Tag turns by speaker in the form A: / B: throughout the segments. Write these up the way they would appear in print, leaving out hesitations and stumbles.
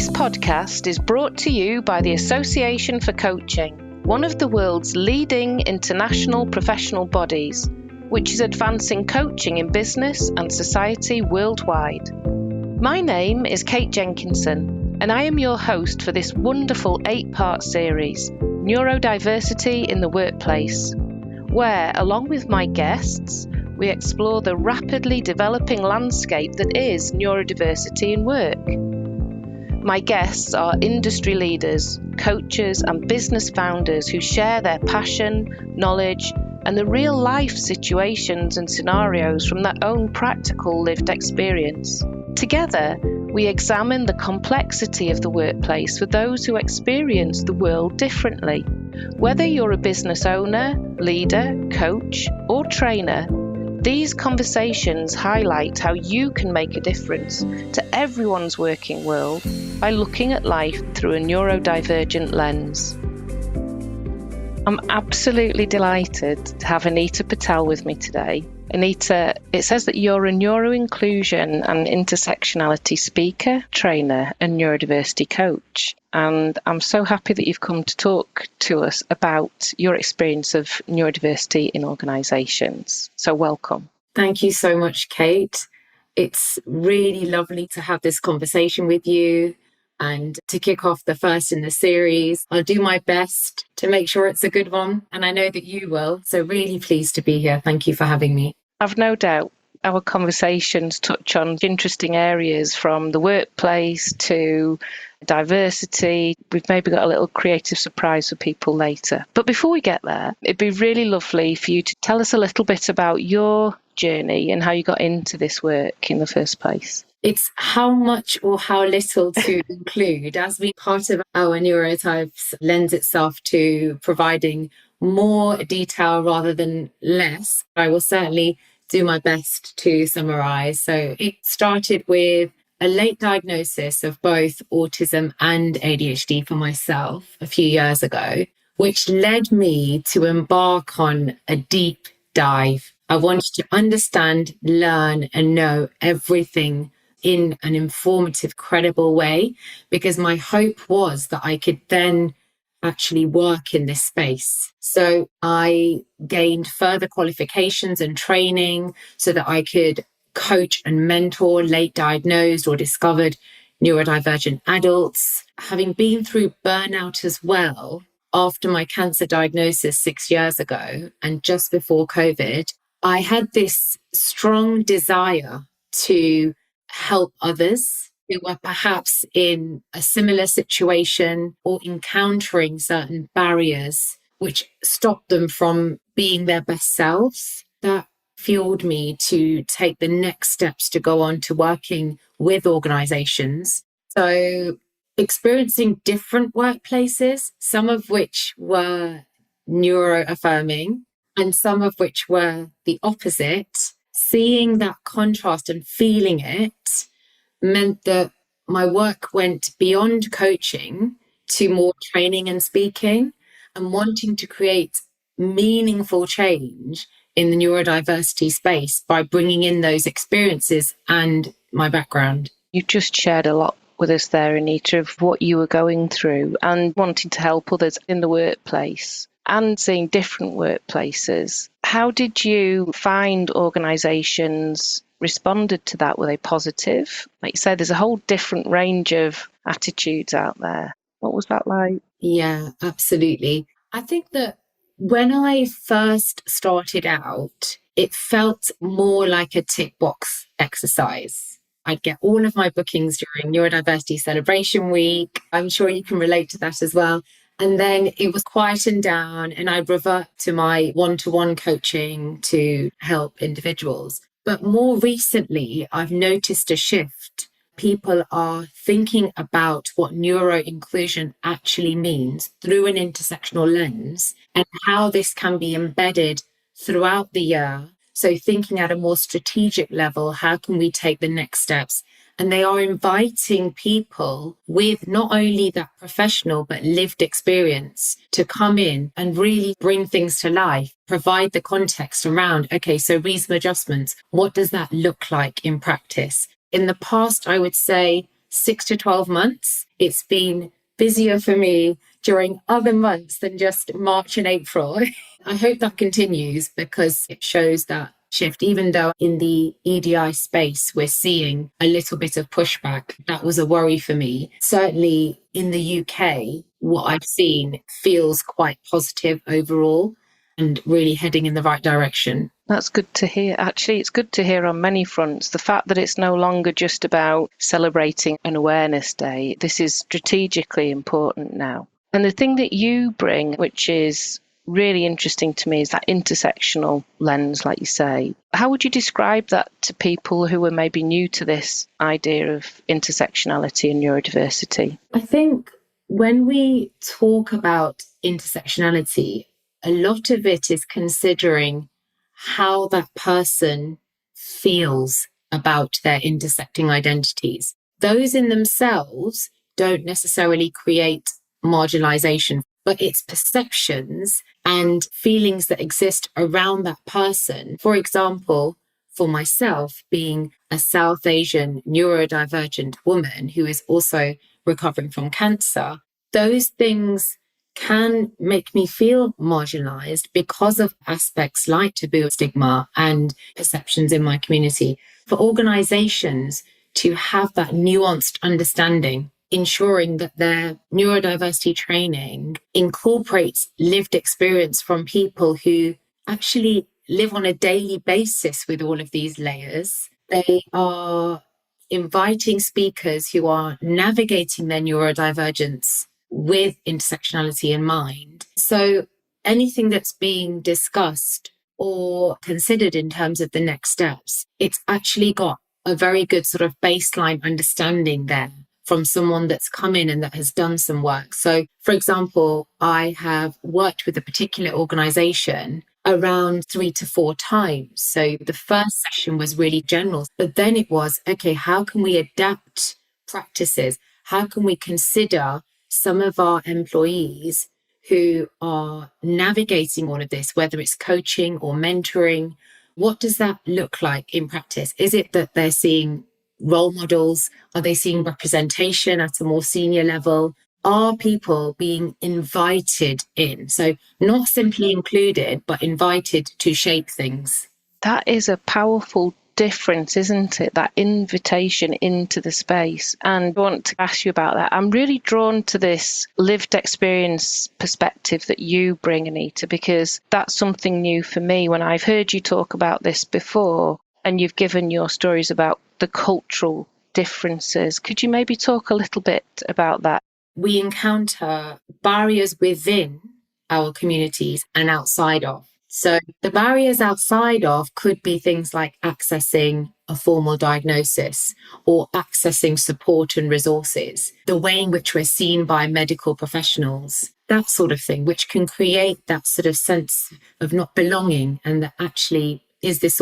A: This podcast is brought to you by the Association for Coaching, one of the world's leading international professional bodies, which is advancing coaching in business and society worldwide. My name is Kate Jenkinson, and I am your host for this wonderful 8-part series, Neurodiversity in the Workplace, where, along with my guests, we explore the rapidly developing landscape that is neurodiversity in work. My guests are industry leaders, coaches, and business founders who share their passion, knowledge, and the real-life situations and scenarios from their own practical lived experience. Together, we examine the complexity of the workplace for those who experience the world differently. Whether you're a business owner, leader, coach, or trainer, these conversations highlight how you can make a difference to everyone's working world by looking at life through a neurodivergent lens. I'm absolutely delighted to have Anita Patel with me today. Anita, it says that you're a neuro-inclusion and intersectionality speaker, trainer, and neurodiversity coach. And I'm so happy that you've come to talk to us about your experience of neurodiversity in organisations. So welcome.
B: Thank you so much, Kate. It's really lovely to have this conversation with you and to kick off the first in the series. I'll do my best to make sure it's a good one, and I know that you will. So really pleased to be here. Thank you for having me.
A: I've no doubt our conversations touch on interesting areas from the workplace to diversity. We've maybe got a little creative surprise for people later. But before we get there, it'd be really lovely for you to tell us a little bit about your journey and how you got into this work in the first place.
B: It's how much or how little to include, as we part of our neurotypes lends itself to providing more detail rather than less. I will certainly do my best to summarize. So it started with a late diagnosis of both autism and ADHD for myself a few years ago, which led me to embark on a deep dive. I wanted to understand, learn, and know everything in an informative, credible way, because my hope was that I could then actually work in this space. So I gained further qualifications and training so that I could coach and mentor late diagnosed or discovered neurodivergent adults. Having been through burnout as well, after my cancer diagnosis 6 years ago and just before COVID, I had this strong desire to help others who were perhaps in a similar situation or encountering certain barriers which stopped them from being their best selves. That fueled me to take the next steps to go on to working with organizations. So experiencing different workplaces, some of which were neuro-affirming and some of which were the opposite, seeing that contrast and feeling it meant that my work went beyond coaching to more training and speaking and wanting to create meaningful change in the neurodiversity space by bringing in those experiences and my background.
A: You just shared a lot with us there, Anita, of what you were going through and wanting to help others in the workplace and seeing different workplaces. How did you find organisations responded to that? Were they positive? Like you said, there's a whole different range of attitudes out there. What was that like?
B: Yeah, absolutely. I think that when I first started out, it felt more like a tick box exercise. I'd get all of my bookings during Neurodiversity Celebration Week. I'm sure you can relate to that as well. And then it was quietened down and I'd revert to my one-to-one coaching to help individuals. But more recently, I've noticed a shift. People are thinking about what neuro-inclusion actually means through an intersectional lens and how this can be embedded throughout the year. So thinking at a more strategic level, how can we take the next steps? And they are inviting people with not only that professional, but lived experience to come in and really bring things to life, provide the context around, okay, so reasonable adjustments, what does that look like in practice? In the past, I would say 6 to 12 months. It's been busier for me during other months than just March and April. I hope that continues because it shows that shift, even though in the EDI space, we're seeing a little bit of pushback. That was a worry for me. Certainly in the UK, what I've seen feels quite positive overall and really heading in the right direction.
A: That's good to hear. Actually, it's good to hear on many fronts. The fact that it's no longer just about celebrating an awareness day. This is strategically important now. And the thing that you bring, which is really interesting to me, is that intersectional lens, like you say. How would you describe that to people who are maybe new to this idea of intersectionality and neurodiversity?
B: I think when we talk about intersectionality, a lot of it is considering how that person feels about their intersecting identities. Those in themselves don't necessarily create marginalization, but it's perceptions and feelings that exist around that person. For example, for myself, being a South Asian neurodivergent woman who is also recovering from cancer, those things can make me feel marginalized because of aspects like taboo, stigma, and perceptions in my community. For organizations to have that nuanced understanding, ensuring that their neurodiversity training incorporates lived experience from people who actually live on a daily basis with all of these layers. They are inviting speakers who are navigating their neurodivergence with intersectionality in mind. So anything that's being discussed or considered in terms of the next steps, it's actually got a very good sort of baseline understanding there from someone that's come in and that has done some work. So, for example, I have worked with a particular organization around 3 to 4 times. So the first session was really general, but then it was, okay, how can we adapt practices? How can we consider some of our employees who are navigating all of this, whether it's coaching or mentoring? What does that look like in practice? Is it that they're seeing role models? Are they seeing representation at a more senior level? Are people being invited in? So not simply included, but invited to shape things.
A: That is a powerful difference, isn't it? That invitation into the space. And I want to ask you about that. I'm really drawn to this lived experience perspective that you bring, Anita, because that's something new for me. When I've heard you talk about this before, and you've given your stories about the cultural differences, could you maybe talk a little bit about that?
B: We encounter barriers within our communities and outside of. So the barriers outside of could be things like accessing a formal diagnosis or accessing support and resources, the way in which we're seen by medical professionals, that sort of thing, which can create that sort of sense of not belonging and that actually, is this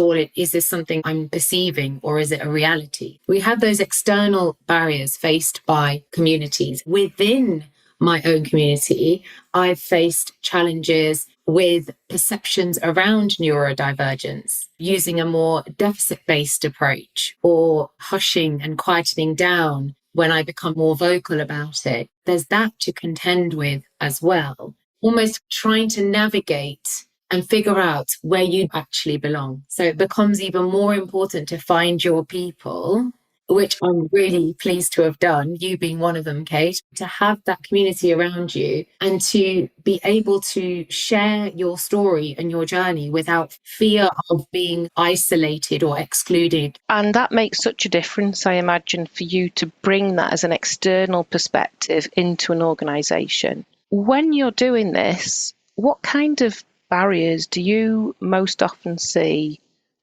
B: something I'm perceiving or is it a reality? We have those external barriers faced by communities. Within my own community, I've faced challenges with perceptions around neurodivergence, using a more deficit-based approach or hushing and quietening down when I become more vocal about it. There's that to contend with as well, almost trying to navigate and figure out where you actually belong. So it becomes even more important to find your people, which I'm really pleased to have done, you being one of them, Kate, to have that community around you and to be able to share your story and your journey without fear of being isolated or excluded.
A: And that makes such a difference, I imagine, for you to bring that as an external perspective into an organisation. When you're doing this, what kind of barriers do you most often see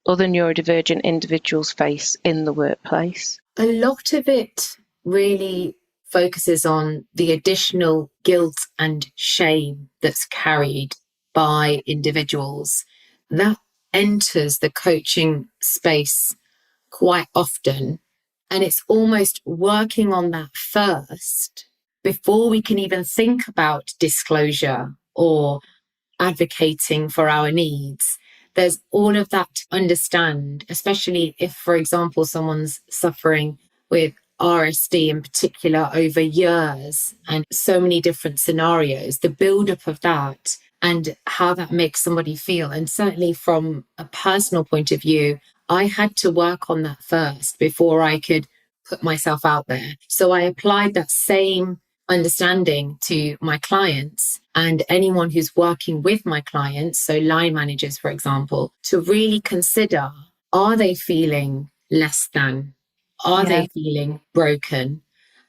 A: other neurodivergent individuals face in the workplace?
B: A lot of it really focuses on the additional guilt and shame that's carried by individuals. That enters the coaching space quite often. And it's almost working on that first before we can even think about disclosure or advocating for our needs. There's all of that to understand, especially if, for example, someone's suffering with RSD in particular over years and so many different scenarios, the buildup of that and how that makes somebody feel. And certainly from a personal point of view, I had to work on that first before I could put myself out there. So I applied that same understanding to my clients and anyone who's working with my clients, so line managers, for example, to really consider, are they feeling less than? Are they feeling broken?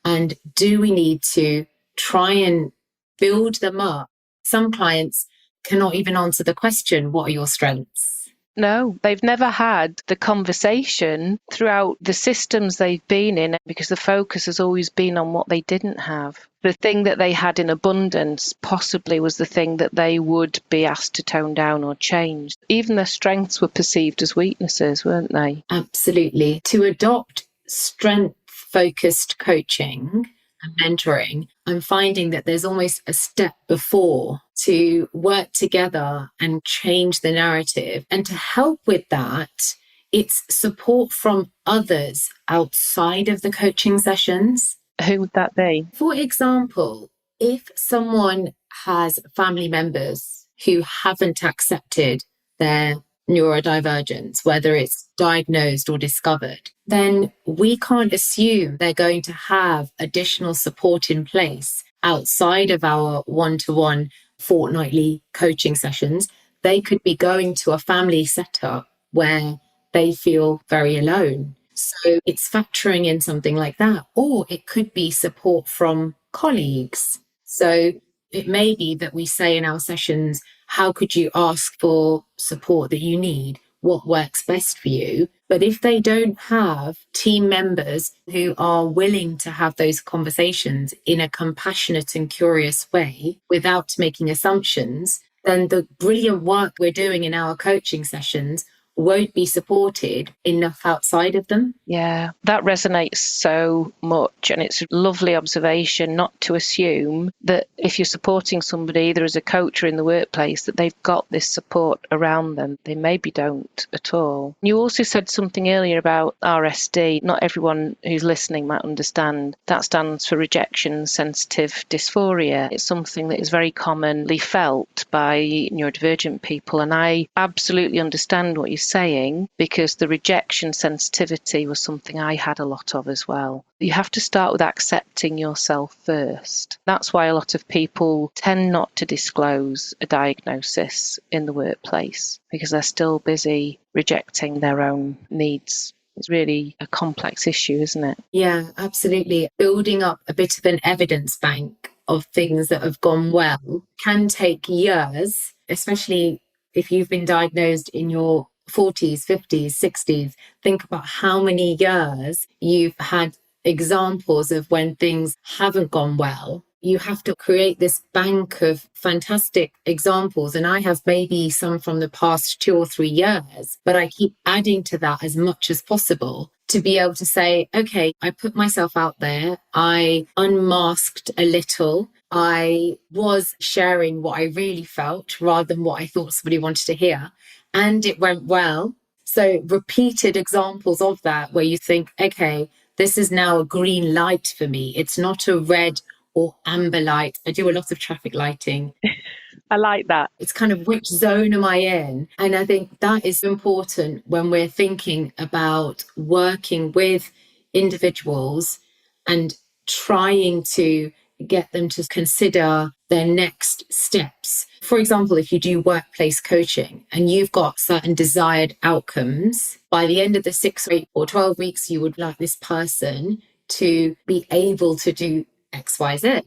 B: And do we need to try and build them up? Some clients cannot even answer the question, what are your strengths?
A: No, they've never had the conversation throughout the systems they've been in because the focus has always been on what they didn't have. The thing that they had in abundance possibly was the thing that they would be asked to tone down or change. Even their strengths were perceived as weaknesses, weren't they?
B: Absolutely. To adopt strength-focused coaching and mentoring, I'm finding that there's almost a step before to work together and change the narrative. And to help with that, it's support from others outside of the coaching sessions.
A: Who would that be?
B: For example, if someone has family members who haven't accepted their neurodivergence, whether it's diagnosed or discovered, then we can't assume they're going to have additional support in place outside of our one-to-one fortnightly coaching sessions. They could be going to a family setup where they feel very alone. So it's factoring in something like that, or it could be support from colleagues. So it may be that we say in our sessions, how could you ask for support that you need? What works best for you? But if they don't have team members who are willing to have those conversations in a compassionate and curious way without making assumptions, then the brilliant work we're doing in our coaching sessions won't be supported enough outside of them.
A: Yeah, that resonates so much. And it's a lovely observation not to assume that if you're supporting somebody, either as a coach or in the workplace, that they've got this support around them. They maybe don't at all. You also said something earlier about RSD. Not everyone who's listening might understand. That stands for rejection sensitive dysphoria. It's something that is very commonly felt by neurodivergent people. And I absolutely understand what you're saying, because the rejection sensitivity was something I had a lot of as well. You have to start with accepting yourself first. That's why a lot of people tend not to disclose a diagnosis in the workplace, because they're still busy rejecting their own needs. It's really a complex issue, isn't it?
B: Yeah, absolutely. Building up a bit of an evidence bank of things that have gone well can take years, especially if you've been diagnosed in your 40s, 50s, 60s. Think about how many years you've had examples of when things haven't gone well. You have to create this bank of fantastic examples. And I have maybe some from the past 2 or 3 years, but I keep adding to that as much as possible to be able to say, okay, I put myself out there. I unmasked a little. I was sharing what I really felt rather than what I thought somebody wanted to hear. And it went well. So repeated examples of that where you think, okay, this is now a green light for me. It's not a red or amber light. I do a lot of traffic lighting.
A: I like that.
B: It's kind of, which zone am I in? And I think that is important when we're thinking about working with individuals and trying to get them to consider their next steps. For example, if you do workplace coaching and you've got certain desired outcomes, by the end of the 6 or 8 or 12 weeks, you would like this person to be able to do X, Y, Z.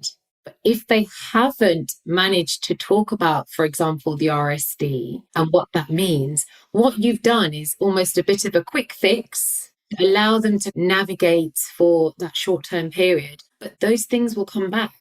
B: But if they haven't managed to talk about, for example, the RSD and what that means, what you've done is almost a bit of a quick fix, allow them to navigate for that short-term period. But those things will come back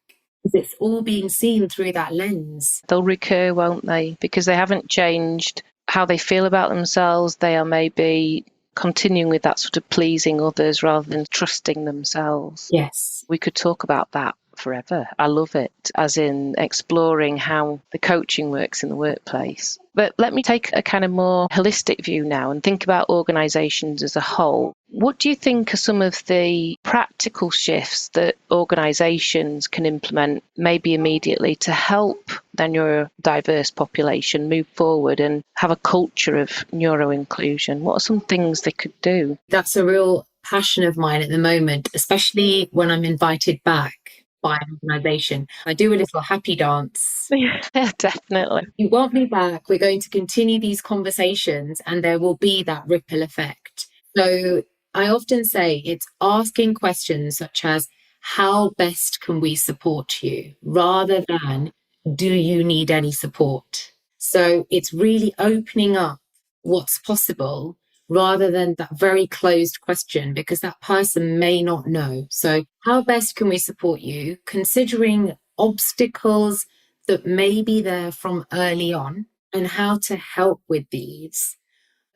B: because it's all being seen through that lens.
A: They'll recur, won't they? Because they haven't changed how they feel about themselves. They are maybe continuing with that sort of pleasing others rather than trusting themselves.
B: Yes.
A: We could talk about that forever. I love it, as in exploring how the coaching works in the workplace. But let me take a kind of more holistic view now and think about organisations as a whole. What do you think are some of the practical shifts that organisations can implement, maybe immediately, to help their neurodiverse population move forward and have a culture of neuro-inclusion? What are some things they could do?
B: That's a real passion of mine at the moment, especially when I'm invited back by an organisation. I do a little happy dance.
A: Yeah, definitely.
B: You want me back, we're going to continue these conversations and there will be that ripple effect. So I often say it's asking questions such as, how best can we support you? Rather than, do you need any support? So it's really opening up what's possible rather than that very closed question, because that person may not know. So how best can we support you? Considering obstacles that may be there from early on and how to help with these.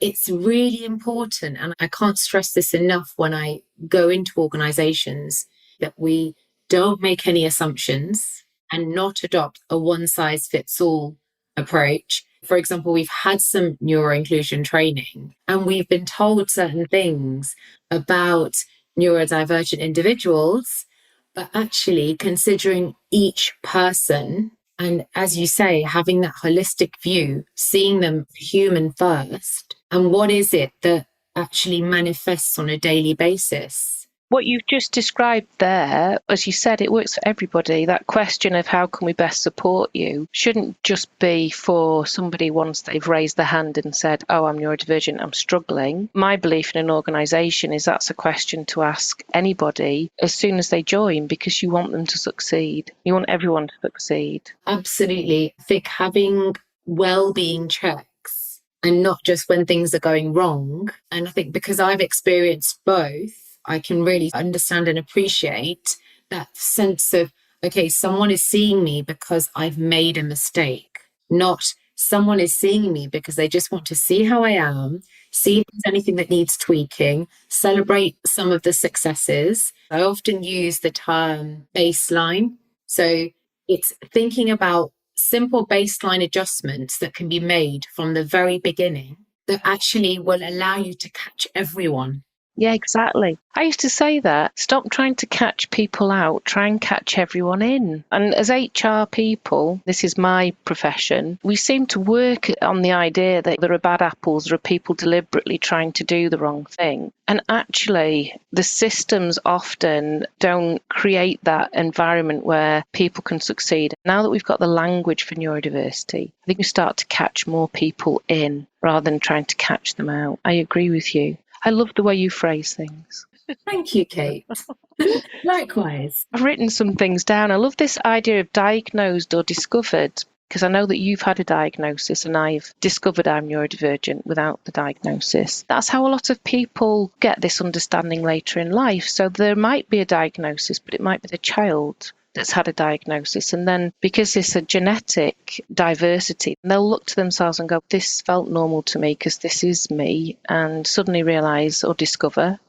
B: It's really important, and I can't stress this enough when I go into organizations, that we don't make any assumptions and not adopt a one-size-fits-all approach. For example, we've had some neuro-inclusion training and we've been told certain things about neurodivergent individuals, but actually considering each person and, as you say, having that holistic view, seeing them human first, and what is it that actually manifests on a daily basis.
A: What you've just described there, as you said, it works for everybody. That question of how can we best support you shouldn't just be for somebody once they've raised their hand and said, oh, I'm neurodivergent, I'm struggling. My belief in an organisation is that's a question to ask anybody as soon as they join, because you want them to succeed. You want everyone to succeed.
B: Absolutely. I think having well-being checks and not just when things are going wrong. And I think because I've experienced both, I can really understand and appreciate that sense of, okay, someone is seeing me because I've made a mistake, not someone is seeing me because they just want to see how I am, see if there's anything that needs tweaking, celebrate some of the successes. I often use the term baseline. So it's thinking about simple baseline adjustments that can be made from the very beginning that actually will allow you to catch everyone.
A: Yeah, exactly. I used to say that. Stop trying to catch people out, try and catch everyone in. And as HR people, this is my profession, we seem to work on the idea that there are bad apples, there are people deliberately trying to do the wrong thing. And actually, the systems often don't create that environment where people can succeed. Now that we've got the language for neurodiversity, I think we start to catch more people in rather than trying to catch them out. I agree with you. I love the way you phrase things.
B: Thank you, Kate. Likewise.
A: I've written some things down. I love this idea of diagnosed or discovered, because I know that you've had a diagnosis and I've discovered I'm neurodivergent without the diagnosis. That's how a lot of people get this understanding later in life. So there might be a diagnosis, but it might be the child that's had a diagnosis. And then because it's a genetic diversity, they'll look to themselves and go, this felt normal to me because this is me, and suddenly realise or discover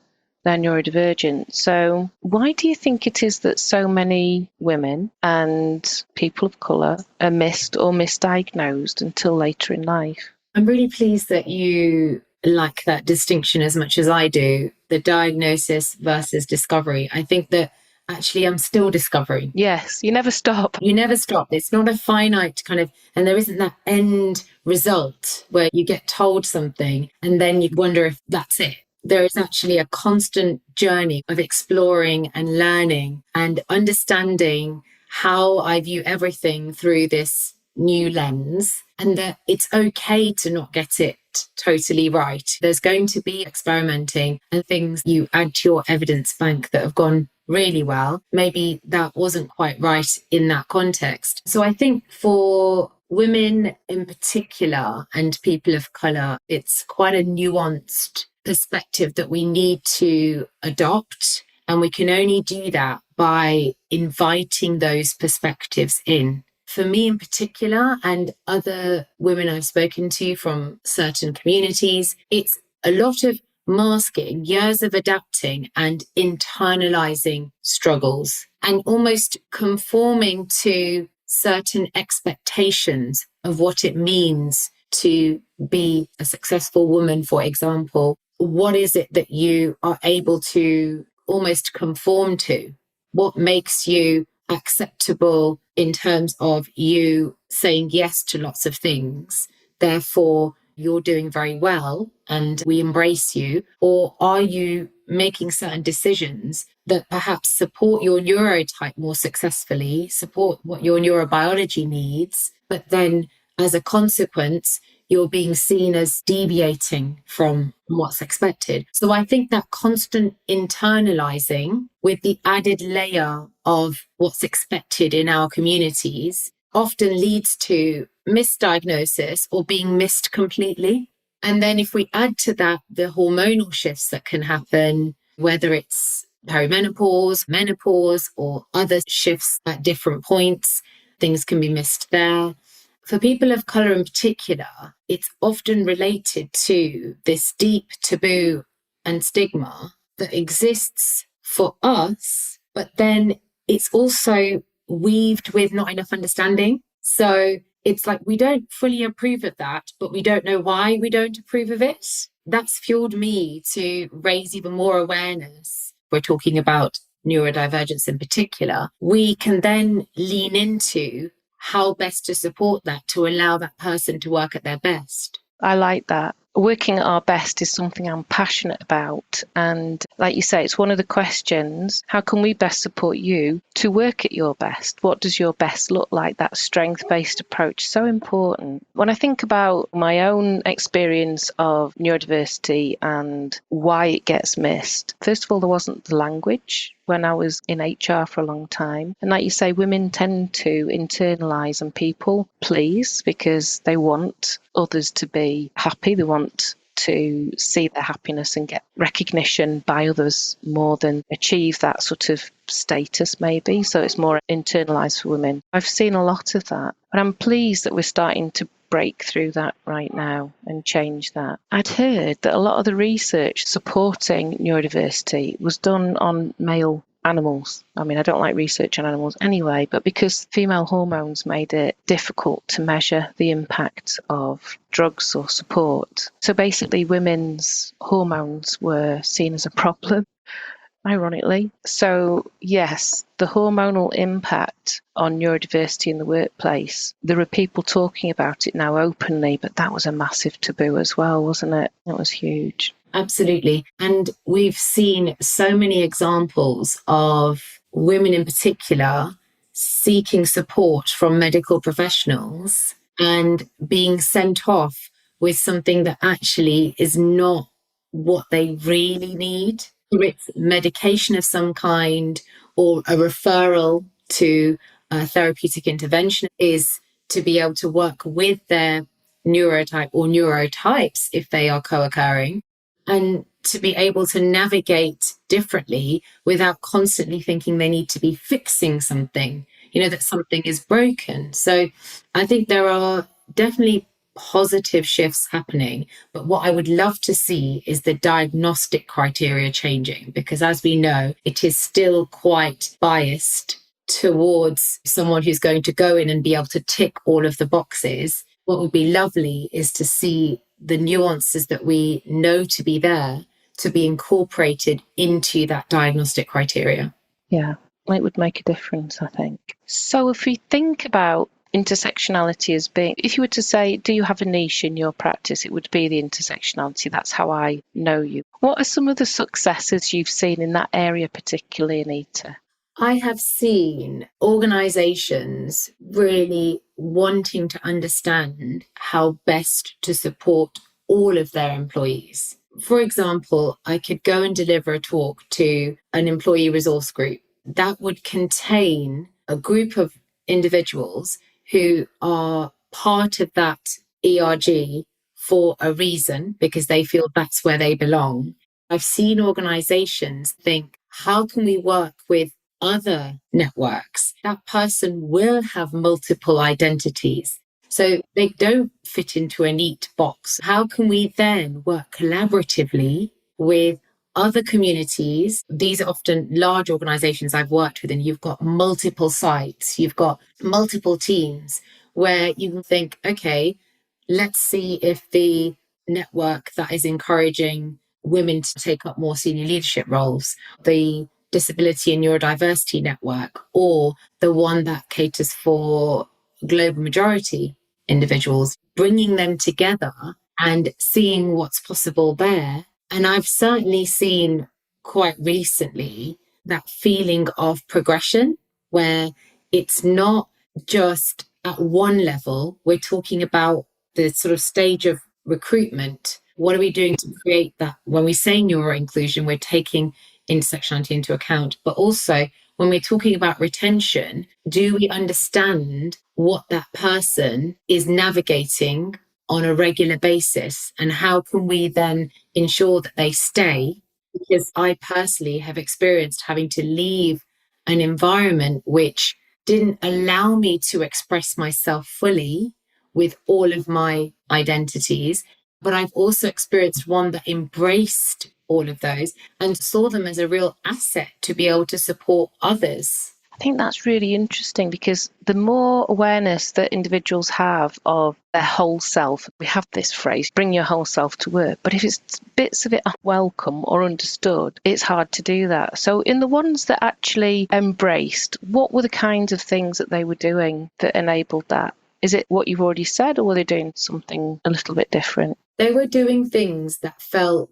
A: they're neurodivergent. So why do you think it is that so many women and people of colour are missed or misdiagnosed until later in life?
B: I'm really pleased that you like that distinction as much as I do, the diagnosis versus discovery. I think that actually I'm still discovering.
A: Yes, you never stop.
B: You never stop. It's not a finite kind of, and there isn't that end result where you get told something and then you wonder if that's it. There is actually a constant journey of exploring and learning and understanding how I view everything through this new lens, and that it's okay to not get it totally right. There's going to be experimenting and things you add to your evidence bank that have gone really well. Maybe that wasn't quite right in that context. So I think for women in particular and people of colour, it's quite a nuanced perspective that we need to adopt. And we can only do that by inviting those perspectives in. For me in particular, and other women I've spoken to from certain communities, it's a lot of masking years of adapting and internalizing struggles and almost conforming to certain expectations of what it means to be a successful woman, for example. What is it that you are able to almost conform to? What makes you acceptable in terms of you saying yes to lots of things? Therefore, you're doing very well and we embrace you? Or are you making certain decisions that perhaps support your neurotype more successfully, support what your neurobiology needs, but then as a consequence, you're being seen as deviating from what's expected? So I think that constant internalizing with the added layer of what's expected in our communities often leads to misdiagnosis or being missed completely. And then if we add to that the hormonal shifts that can happen, whether it's perimenopause, menopause, or other shifts at different points, things can be missed there. For people of colour in particular, it's often related to this deep taboo and stigma that exists for us, but then it's also weaved with not enough understanding. So it's like we don't fully approve of that, but we don't know why we don't approve of it. That's fueled me to raise even more awareness. We're talking about neurodivergence in particular. We can then lean into how best to support that to allow that person to work at their best.
A: I like that. Working at our best is something I'm passionate about. And like you say, it's one of the questions, how can we best support you to work at your best? What does your best look like? That strength-based approach, so important. When I think about my own experience of neurodiversity and why it gets missed, first of all, there wasn't the language when I was in HR for a long time. And like you say, women tend to internalise and people please because they want others to be happy. They want to see their happiness and get recognition by others more than achieve that sort of status maybe. So it's more internalised for women. I've seen a lot of that. But I'm pleased that we're starting to break through that right now and change that. I'd heard that a lot of the research supporting neurodiversity was done on male animals. I mean, I don't like research on animals anyway, but because female hormones made it difficult to measure the impact of drugs or support. So basically, women's hormones were seen as a problem, ironically. So yes, the hormonal impact on neurodiversity in the workplace, there are people talking about it now openly, but that was a massive taboo as well, wasn't it? That was huge.
B: Absolutely. And we've seen so many examples of women in particular seeking support from medical professionals and being sent off with something that actually is not what they really need. It's medication of some kind or a referral to a therapeutic intervention is to be able to work with their neurotype or neurotypes if they are co-occurring, and to be able to navigate differently without constantly thinking they need to be fixing something, that something is broken. So I think there are definitely positive shifts happening, but what I would love to see is the diagnostic criteria changing, because as we know, it is still quite biased towards someone who's going to go in and be able to tick all of the boxes. What would be lovely is to see the nuances that we know to be there to be incorporated into that diagnostic criteria.
A: Yeah, it would make a difference, I think. So if we think about intersectionality as being, if you were to say, do you have a niche in your practice, it would be the intersectionality. That's how I know you. What are some of the successes you've seen in that area, particularly, Anita?
B: I have seen organizations really wanting to understand how best to support all of their employees. For example, I could go and deliver a talk to an employee resource group that would contain a group of individuals who are part of that ERG for a reason, because they feel that's where they belong. I've seen organizations think, how can we work with other networks? That person will have multiple identities, so they don't fit into a neat box. How can we then work collaboratively with other communities. These are often large organizations I've worked with, and you've got multiple sites, you've got multiple teams where you can think, okay, let's see if the network that is encouraging women to take up more senior leadership roles, the disability and neurodiversity network, or the one that caters for global majority individuals, bringing them together and seeing what's possible there. And I've certainly seen quite recently that feeling of progression where it's not just at one level. We're talking about the sort of stage of recruitment. What are we doing to create that? When we say neuro-inclusion, we're taking intersectionality into account, but also when we're talking about retention, do we understand what that person is navigating on a regular basis, and how can we then ensure that they stay? Because I personally have experienced having to leave an environment which didn't allow me to express myself fully with all of my identities. But I've also experienced one that embraced all of those and saw them as a real asset to be able to support others.
A: I think that's really interesting, because the more awareness that individuals have of their whole self, we have this phrase, bring your whole self to work, but if it's bits of it are welcome or understood, it's hard to do that. So in the ones that actually embraced, what were the kinds of things that they were doing that enabled that? Is it what you've already said, or were they doing something a little bit different?
B: They were doing things that felt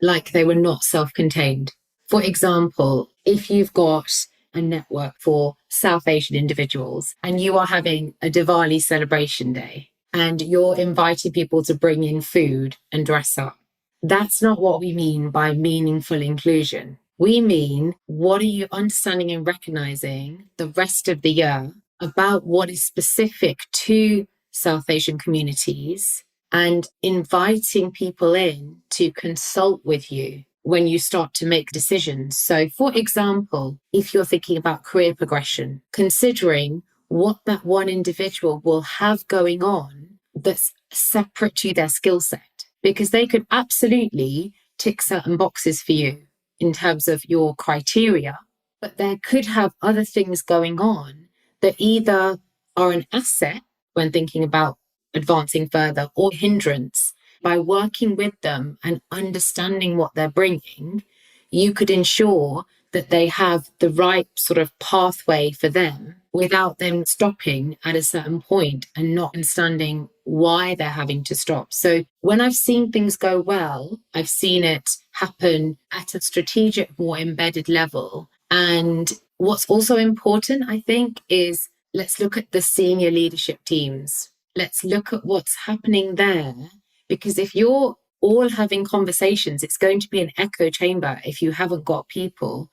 B: like they were not self-contained. For example, if you've got a network for South Asian individuals and you are having a Diwali celebration day and you're inviting people to bring in food and dress up, that's not what we mean by meaningful inclusion. We mean, what are you understanding and recognizing the rest of the year about what is specific to South Asian communities, and inviting people in to consult with you when you start to make decisions. So, for example, if you're thinking about career progression, considering what that one individual will have going on that's separate to their skill set, because they could absolutely tick certain boxes for you in terms of your criteria, but there could have other things going on that either are an asset when thinking about advancing further, or hindrance. By working with them and understanding what they're bringing, you could ensure that they have the right sort of pathway for them without them stopping at a certain point and not understanding why they're having to stop. So when I've seen things go well, I've seen it happen at a strategic, more embedded level. And what's also important, I think, is let's look at the senior leadership teams. Let's look at what's happening there. Because if you're all having conversations, it's going to be an echo chamber if you haven't got people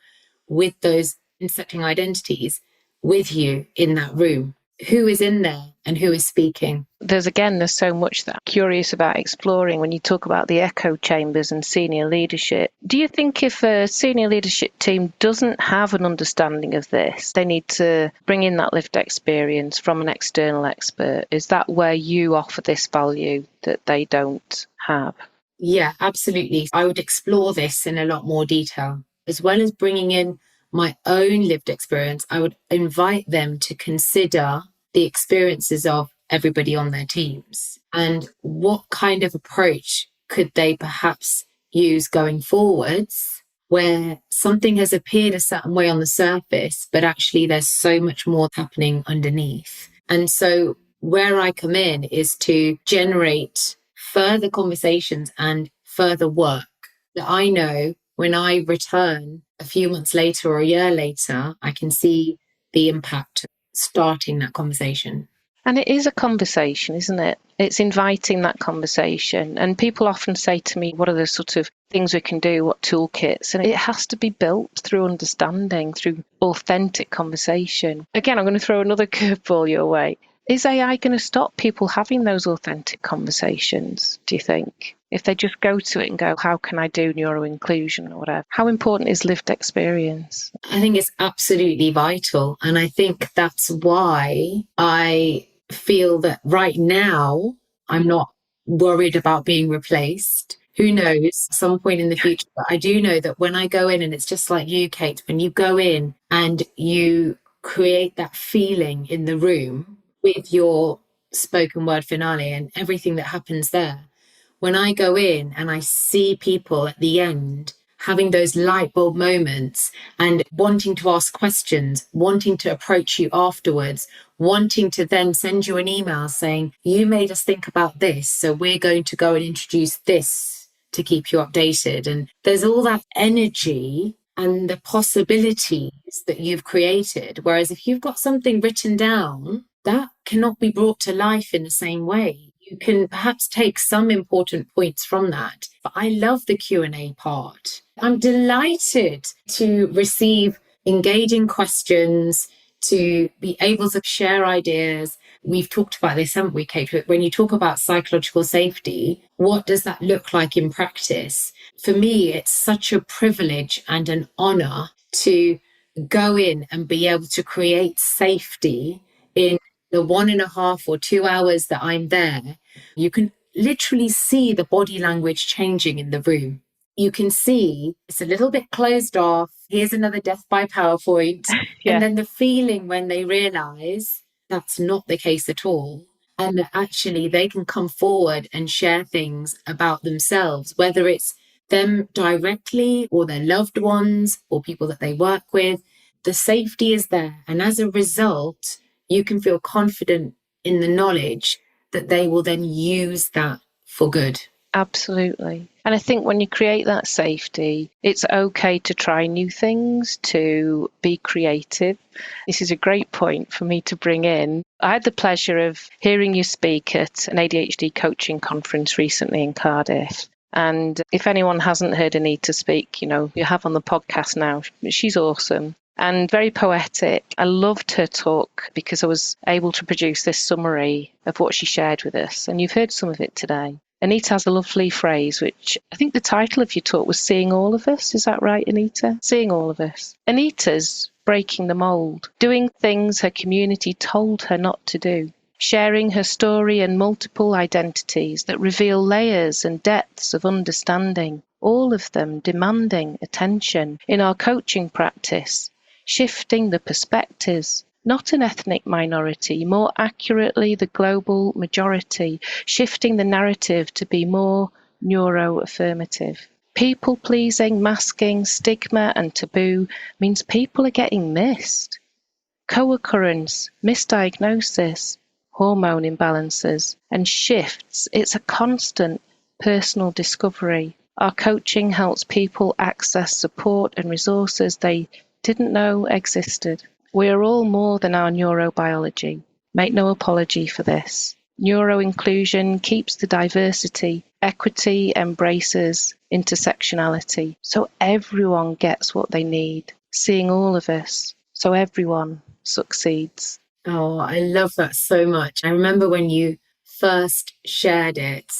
B: with those intersecting identities with you in that room. Who is in there and who is speaking?
A: There's so much that I'm curious about exploring when you talk about the echo chambers and senior leadership. Do you think if a senior leadership team doesn't have an understanding of this, they need to bring in that lived experience from an external expert? Is that where you offer this value that they don't have?
B: Yeah, absolutely. I would explore this in a lot more detail. As well as bringing in my own lived experience, I would invite them to consider the experiences of everybody on their teams and what kind of approach could they perhaps use going forwards, where something has appeared a certain way on the surface, but actually there's so much more happening underneath. And so where I come in is to generate further conversations and further work that I know when I return a few months later or a year later, I can see the impact of starting that conversation.
A: And it is a conversation, isn't it? It's inviting that conversation. And people often say to me, what are the sort of things we can do, what toolkits? And it has to be built through understanding, through authentic conversation. Again, I'm going to throw another curveball your way. Is AI going to stop people having those authentic conversations, do you think? If they just go to it and go, how can I do neuro-inclusion or whatever? How important is lived experience?
B: I think it's absolutely vital. And I think that's why I feel that right now I'm not worried about being replaced, Who knows, some point in the future. But I do know that when I go in, and it's just like you, Kate, when you go in and you create that feeling in the room with your spoken word finale and everything that happens there, when I go in and I see people at the end having those light bulb moments and wanting to ask questions, wanting to approach you afterwards, wanting to then send you an email saying, you made us think about this, so we're going to go and introduce this to keep you updated. And there's all that energy and the possibilities that you've created. Whereas if you've got something written down, that cannot be brought to life in the same way. You can perhaps take some important points from that. But I love the Q&A part. I'm delighted to receive engaging questions, to be able to share ideas. We've talked about this, haven't we, Kate? When you talk about psychological safety, what does that look like in practice? For me, it's such a privilege and an honor to go in and be able to create safety in the 1.5 or 2 hours that I'm there. You can literally see the body language changing in the room. You can see it's a little bit closed off. Here's another death by PowerPoint.
A: Yeah.
B: And then the feeling when they realize that's not the case at all. And that actually they can come forward and share things about themselves, whether it's them directly or their loved ones or people that they work with. The safety is there. And as a result, you can feel confident in the knowledge that they will then use that for good.
A: Absolutely. And I think when you create that safety, it's okay to try new things, to be creative. This is a great point for me to bring in. I had the pleasure of hearing you speak at an ADHD coaching conference recently in Cardiff. And if anyone hasn't heard Anita speak, you have on the podcast now. She's awesome and very poetic. I loved her talk because I was able to produce this summary of what she shared with us. And you've heard some of it today. Anita has a lovely phrase, which I think the title of your talk was Seeing All of Us. Is that right, Anita? Seeing All of Us. Anita's breaking the mold, doing things her community told her not to do, sharing her story and multiple identities that reveal layers and depths of understanding, all of them demanding attention in our coaching practice, shifting the perspectives. Not an ethnic minority, more accurately the global majority, shifting the narrative to be more neuro-affirmative. People-pleasing, masking, stigma and taboo means people are getting missed. Co-occurrence, misdiagnosis, hormone imbalances and shifts. It's a constant personal discovery. Our coaching helps people access support and resources they didn't know existed. We are all more than our neurobiology. Make no apology for this. Neuro-inclusion keeps the diversity. Equity embraces intersectionality. So everyone gets what they need. Seeing all of us. So everyone succeeds.
B: Oh, I love that so much. I remember when you first shared it,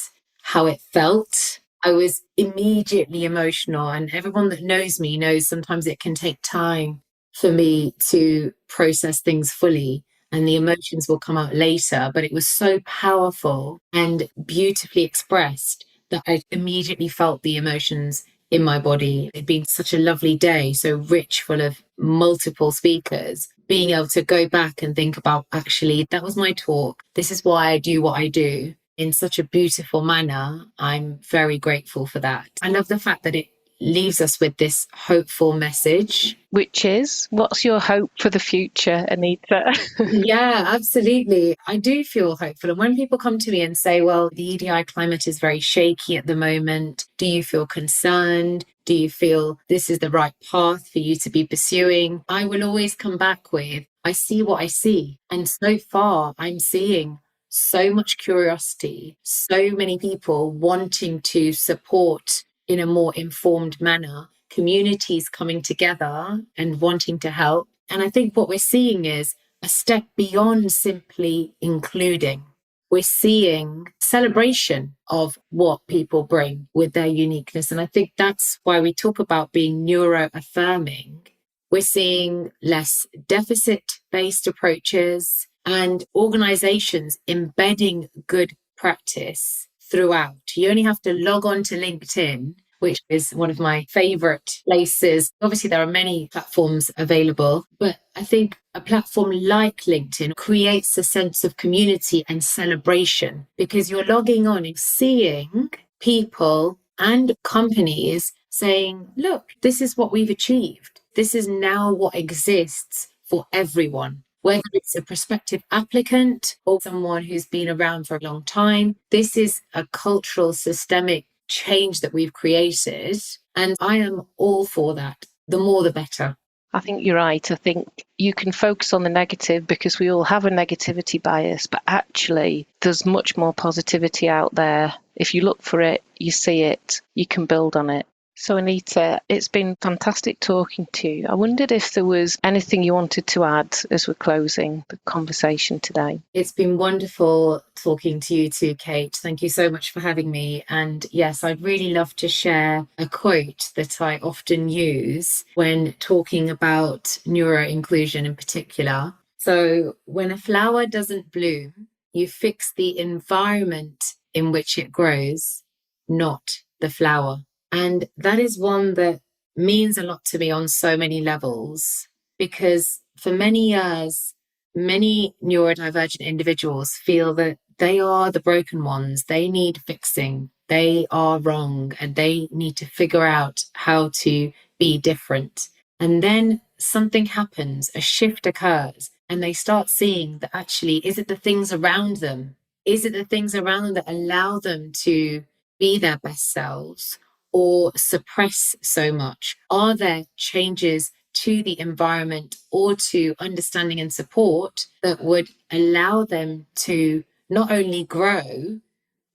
B: how it felt. I was immediately emotional, and everyone that knows me knows sometimes it can take time for me to process things fully and the emotions will come out later. But it was so powerful and beautifully expressed that I immediately felt the emotions in my body. It'd been such a lovely day, so rich, full of multiple speakers. Being able to go back and think about, actually, that was my talk. This is why I do what I do in such a beautiful manner. I'm very grateful for that. I love the fact that it leaves us with this hopeful message.
A: Which is, what's your hope for the future, Anita?
B: Yeah, absolutely. I do feel hopeful. And when people come to me and say, well, the EDI climate is very shaky at the moment, do you feel concerned? Do you feel this is the right path for you to be pursuing? I will always come back with, I see what I see. And so far, I'm seeing so much curiosity, so many people wanting to support in a more informed manner, communities coming together and wanting to help. And I think what we're seeing is a step beyond simply including. We're seeing celebration of what people bring with their uniqueness. And I think that's why we talk about being neuro-affirming. We're seeing less deficit-based approaches and organizations embedding good practice throughout. You only have to log on to LinkedIn, which is one of my favorite places. Obviously, there are many platforms available, but I think a platform like LinkedIn creates a sense of community and celebration because you're logging on and seeing people and companies saying, look, this is what we've achieved. This is now what exists for everyone. Whether it's a prospective applicant or someone who's been around for a long time, this is a cultural systemic change that we've created. And I am all for that. The more, the better.
A: I think you're right. I think you can focus on the negative because we all have a negativity bias, but actually there's much more positivity out there. If you look for it, you see it, you can build on it. So Anita, it's been fantastic talking to you. I wondered if there was anything you wanted to add as we're closing the conversation today.
B: It's been wonderful talking to you too, Kate. Thank you so much for having me. And yes, I'd really love to share a quote that I often use when talking about neuro-inclusion in particular. So, when a flower doesn't bloom, you fix the environment in which it grows, not the flower. And that is one that means a lot to me on so many levels, because for many years, many neurodivergent individuals feel that they are the broken ones. They need fixing. They are wrong and they need to figure out how to be different. And then something happens, a shift occurs, and they start seeing that actually, is it the things around them? Is it the things around them that allow them to be their best selves? Or suppress so much? Are there changes to the environment or to understanding and support that would allow them to not only grow,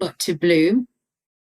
B: but to bloom?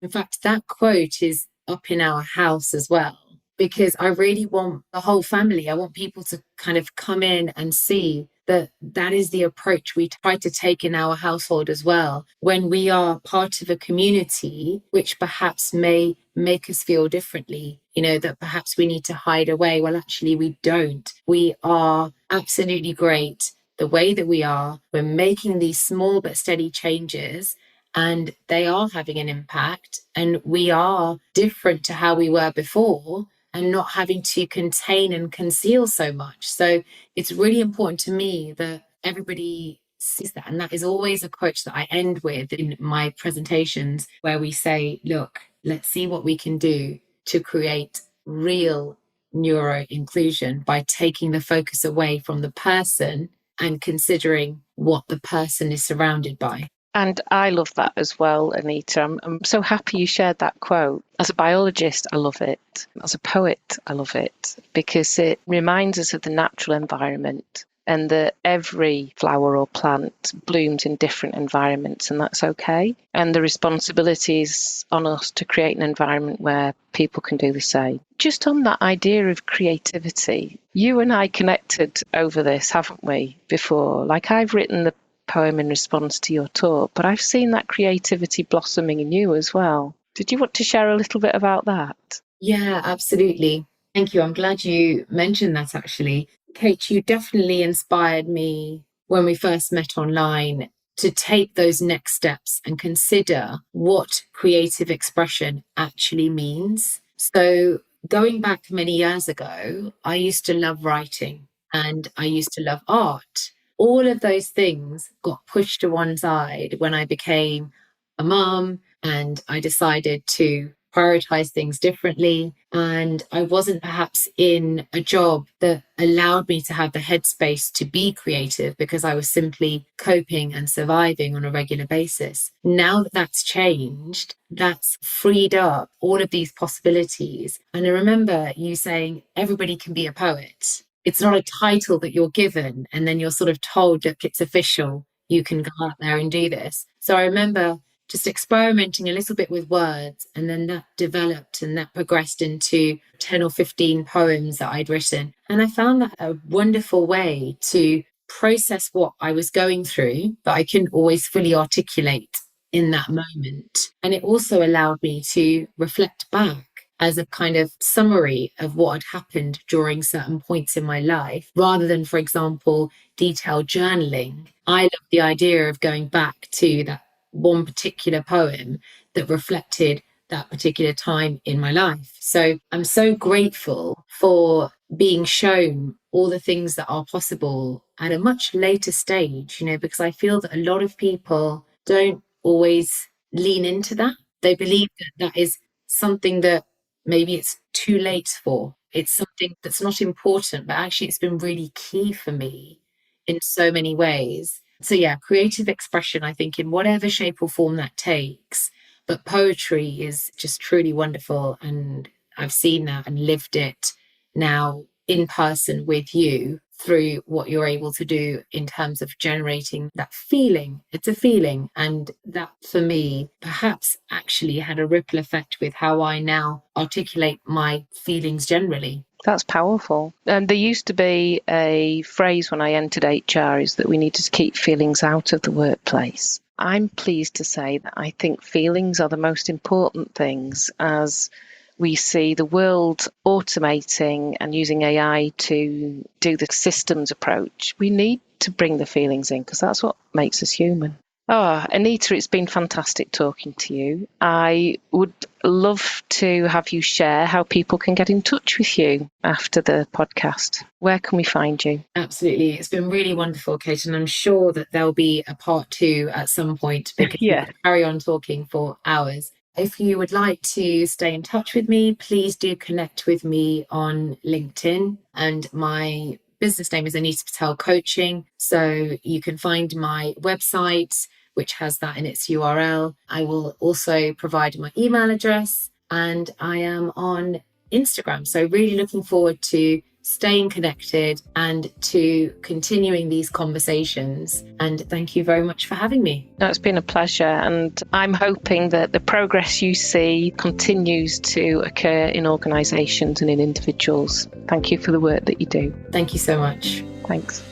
B: In fact, that quote is up in our house as well, because I really want the whole family, I want people to kind of come in and see that that is the approach we try to take in our household as well. When we are part of a community, which perhaps may make us feel differently, that perhaps we need to hide away. Well, actually, we don't. We are absolutely great the way that we are. We're making these small but steady changes, and they are having an impact, and we are different to how we were before, and not having to contain and conceal so much. So it's really important to me that everybody sees that. And that is always a quote that I end with in my presentations, where we say, look, let's see what we can do to create real neuro-inclusion by taking the focus away from the person and considering what the person is surrounded by.
A: And I love that as well, Anita. I'm so happy you shared that quote. As a biologist, I love it. As a poet, I love it because it reminds us of the natural environment and that every flower or plant blooms in different environments, and that's okay. And the responsibility is on us to create an environment where people can do the same. Just on that idea of creativity, you and I connected over this, haven't we, before? Like, I've written the poem in response to your talk, but I've seen that creativity blossoming in you as well. Did you want to share a little bit about that?
B: Yeah, absolutely. Thank you. I'm glad you mentioned that, actually. Kate, you definitely inspired me when we first met online to take those next steps and consider what creative expression actually means. So, going back many years ago, I used to love writing and I used to love art. All of those things got pushed to one side when I became a mum and I decided to prioritize things differently. And I wasn't perhaps in a job that allowed me to have the headspace to be creative because I was simply coping and surviving on a regular basis. Now that that's changed, that's freed up all of these possibilities. And I remember you saying, everybody can be a poet. It's not a title that you're given and then you're sort of told that it's official. You can go out there and do this. So I remember just experimenting a little bit with words, and then that developed and that progressed into 10 or 15 poems that I'd written. And I found that a wonderful way to process what I was going through, but I couldn't always fully articulate in that moment. And it also allowed me to reflect back as a kind of summary of what had happened during certain points in my life, rather than, for example, detailed journaling. I love the idea of going back to that one particular poem that reflected that particular time in my life. So I'm so grateful for being shown all the things that are possible at a much later stage, because I feel that a lot of people don't always lean into that. They believe that that is something that maybe it's too late for. It's something that's not important, but actually it's been really key for me in so many ways. So yeah, creative expression, I think, in whatever shape or form that takes. But poetry is just truly wonderful. And I've seen that and lived it now in person with you through what you're able to do in terms of generating that feeling. It's a feeling. And that for me, perhaps actually had a ripple effect with how I now articulate my feelings generally.
A: That's powerful. And there used to be a phrase when I entered HR is that we needed to keep feelings out of the workplace. I'm pleased to say that I think feelings are the most important things as we see the world automating and using AI to do the systems approach. We need to bring the feelings in because that's what makes us human. Oh, Anita, it's been fantastic talking to you. I would love to have you share how people can get in touch with you after the podcast. Where can we find you?
B: Absolutely. It's been really wonderful, Kate, and I'm sure that there'll be a part 2 at some point because we could carry on talking for hours. If you would like to stay in touch with me, please do connect with me on LinkedIn, and my business name is Anita Patel Coaching. So you can find my website, which has that in its URL. I will also provide my email address, and I am on Instagram. So really looking forward to staying connected and to continuing these conversations. And thank you very much for having me.
A: No, it's been a pleasure. And I'm hoping that the progress you see continues to occur in organisations and in individuals. Thank you for the work that you do.
B: Thank you so much.
A: Thanks.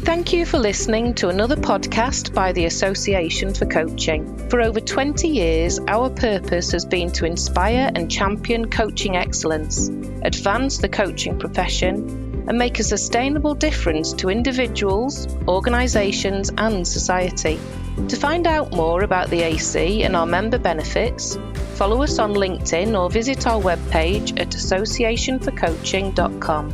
A: Thank you for listening to another podcast by the Association for Coaching. For over 20 years, our purpose has been to inspire and champion coaching excellence, advance the coaching profession, and make a sustainable difference to individuals, organisations, and society. To find out more about the AC and our member benefits, follow us on LinkedIn or visit our webpage at associationforcoaching.com.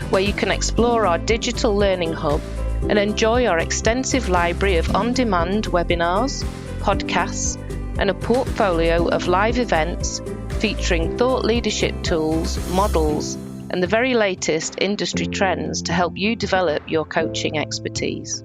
A: where you can explore our digital learning hub and enjoy our extensive library of on-demand webinars, podcasts, and a portfolio of live events featuring thought leadership tools, models, and the very latest industry trends to help you develop your coaching expertise.